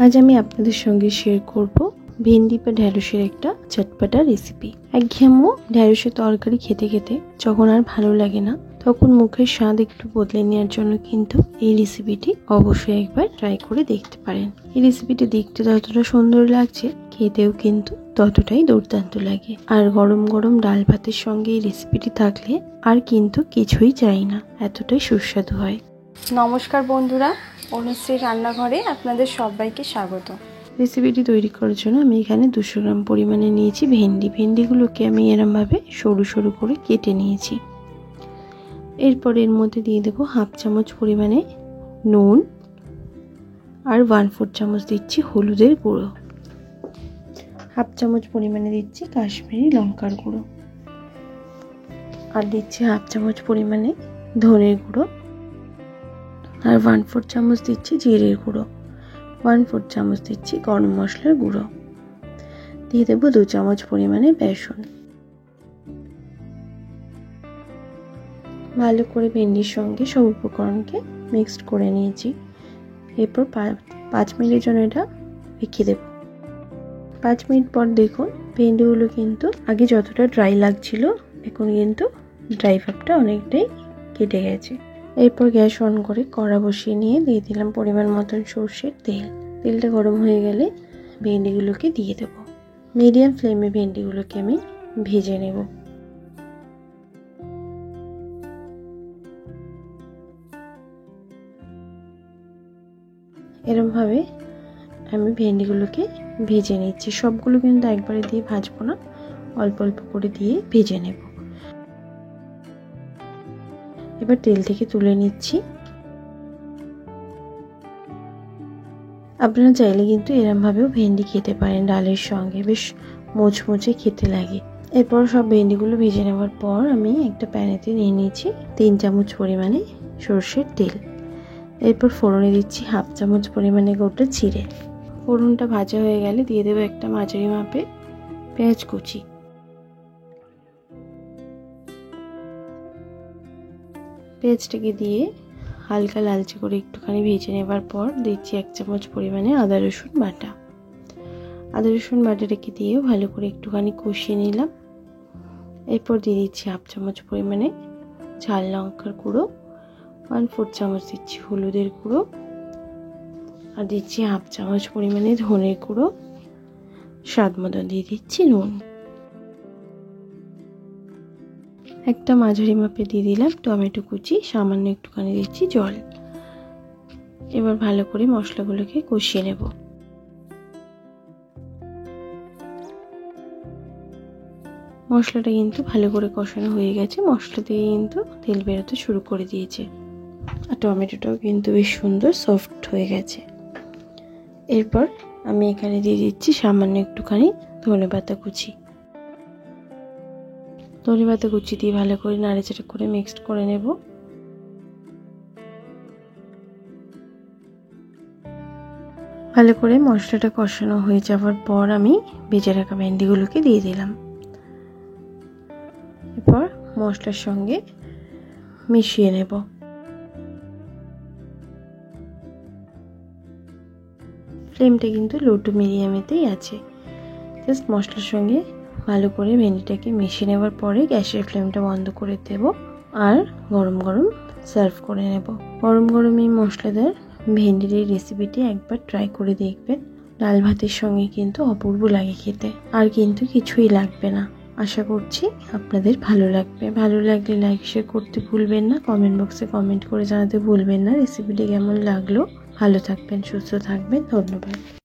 আজ আমি আপনাদের সঙ্গে শেয়ার করব ভেন্ডি বা ঢ্যাঁড়সের একটা চটপটা রেসিপি। একঘেয়েমো ঢ্যাঁড়সের তরকারি খেতে খেতে যখন আর ভালো লাগে না, তখন মুখের স্বাদ একটু বদলে নেওয়ার জন্য কিন্তু এই রেসিপিটি অবশ্যই একবার ট্রাই করে দেখতে পারেন। এই রেসিপিটি দেখতে যতটা সুন্দর লাগছে, খেতেও কিন্তু ততটাই দুর্দান্ত লাগে। আর গরম গরম ডাল ভাতের সঙ্গে এই রেসিপিটি থাকলে আর কিন্তু কিছুই চাই না, এতটাই সুস্বাদু হয়। নমস্কার বন্ধুরা, অনুশ্রী রান্নাঘরে আপনাদের সবাইকে স্বাগত। রেসিপিটি তৈরি করার জন্য আমি এখানে 200 গ্রাম পরিমাণে নিয়েছি ভেন্ডিগুলোকে আমি এরমভাবে সরু সরু করে কেটে নিয়েছি। এরপর এর মধ্যে দিয়ে দেবো হাফ চামচ পরিমাণে নুন আর 1/4 চামচ দিচ্ছি হলুদের গুঁড়ো, হাফ চামচ পরিমাণে দিচ্ছি কাশ্মীরি লঙ্কার গুঁড়ো, আর দিচ্ছি হাফ চামচ পরিমাণে ধনের গুঁড়ো, আর 1/4 চামচ দিচ্ছি জিরের গুঁড়ো, 1/4 চামচ দিচ্ছি গরম মশলার গুঁড়ো, দিয়ে দেবো 2 চামচ পরিমাণে বেসন। ভালো করে ভেন্ডির সঙ্গে সব উপকরণকে মিক্সড করে নিয়েছি। এরপর 5 মিনিটের জন্য এটা রেখে দেব। 5 মিনিট পর দেখুন ভেন্ডিগুলো কিন্তু আগে যতটা ড্রাই লাগছিল, এখন কিন্তু ড্রাই ভাবটা অনেকটাই কেটে গেছে। এরপর গ্যাস অন করে কড়া বসিয়ে নিয়ে দিয়ে দিলাম পরিমাণ মতন সর্ষের তেল। তেলটা গরম হয়ে গেলে ভেন্ডিগুলোকে দিয়ে দেব। মিডিয়াম ফ্লেমে ভেন্ডিগুলোকে আমি ভেজে নেব। এরমভাবে আমি ভেন্ডিগুলোকে ভেজে নিচ্ছি। সবগুলো কিন্তু একবারে দিয়ে ভাজবো না, অল্প অল্প করে দিয়ে ভেজে নেব। এবার তেল থেকে তুলে নিচ্ছি। আপনারা চাইলে কিন্তু এরমভাবেও ভেন্ডি খেতে পারেন, ডালের সঙ্গে বেশ মুচমুচে খেতে লাগে। এরপর সব ভেন্ডিগুলো ভেজে নেওয়ার পর আমি একটা প্যানেতে নিয়ে নিয়েছি 3 চামচ পরিমাণে সর্ষের তেল। এরপর ফোড়নে দিচ্ছি হাফ চামচ পরিমাণে গোটা জিরে। ফোড়নটা ভাজা হয়ে গেলে দিয়ে দেবো একটা মাঝারি মাপে পেঁয়াজ কুচি। পেঁয়াজটাকে দিয়ে হালকা লালচে করে একটুখানি ভেজে নেবার পর দিচ্ছি 1 চামচ পরিমাণে আদা রসুন বাটা। আদা রসুন বাটাটাকে দিয়েও ভালো করে একটুখানি কষিয়ে নিলাম। এরপর দিয়ে দিচ্ছি হাফ চামচ পরিমাণে ঝাল লঙ্কার গুঁড়ো, 1/4 চামচ দিচ্ছি হলুদের গুঁড়ো, আর দিচ্ছি হাফ চামচ পরিমাণে ধনের গুঁড়ো, স্বাদ মতো দিয়ে দিচ্ছি নুন। একটা মাঝারি মাপে দিয়ে দিলাম টমেটো কুচি, সামান্য একটুখানি দিচ্ছি জল। এবার ভালো করে মশলাগুলোকে কষিয়ে নেব। মশলাটা কিন্তু ভালো করে কষানো হয়ে গেছে, মশলা দিয়ে কিন্তু তেল বেরোতে শুরু করে দিয়েছে, আর টমেটোটাও কিন্তু বেশ সুন্দর সফট হয়ে গেছে। এরপর আমি এখানে দিয়ে দিচ্ছি সামান্য একটুখানি ধনেপাতা কুচি। ধনেপাতা কুচি দিয়ে ভালো করে নাড়াচাড়া করে মিক্সড করে নেব। ভালো করে মশলাটা কষানো হয়ে যাওয়ার পর আমি ভেজে রাখা ভেন্ডিগুলোকে দিয়ে দিলাম। এরপর মশলার সঙ্গে মিশিয়ে নেব। ফ্লেমটা কিন্তু লো টু মিডিয়ামেতেই আছে। জাস্ট মশলার সঙ্গে ভালো করে ভেন্ডিটাকে মিশিয়ে নেওয়ার পরে গ্যাসের ফ্লেমটা বন্ধ করে দেব আর গরম গরম সার্ভ করে নেব। গরম গরম এই মশলাদার ভেন্ডির এই রেসিপিটি একবার ট্রাই করে দেখবেন। ডাল ভাতের সঙ্গে কিন্তু অপূর্ব লাগে খেতে, আর কিন্তু কিছুই লাগবে না। আশা করছি আপনাদের ভালো লাগবে। ভালো লাগলে লাইক শেয়ার করতে ভুলবেন না, কমেন্ট বক্সে কমেন্ট করে জানাতে ভুলবেন না রেসিপিটি কেমন লাগলো। ভালো থাকবেন, সুস্থ থাকবেন, ধন্যবাদ।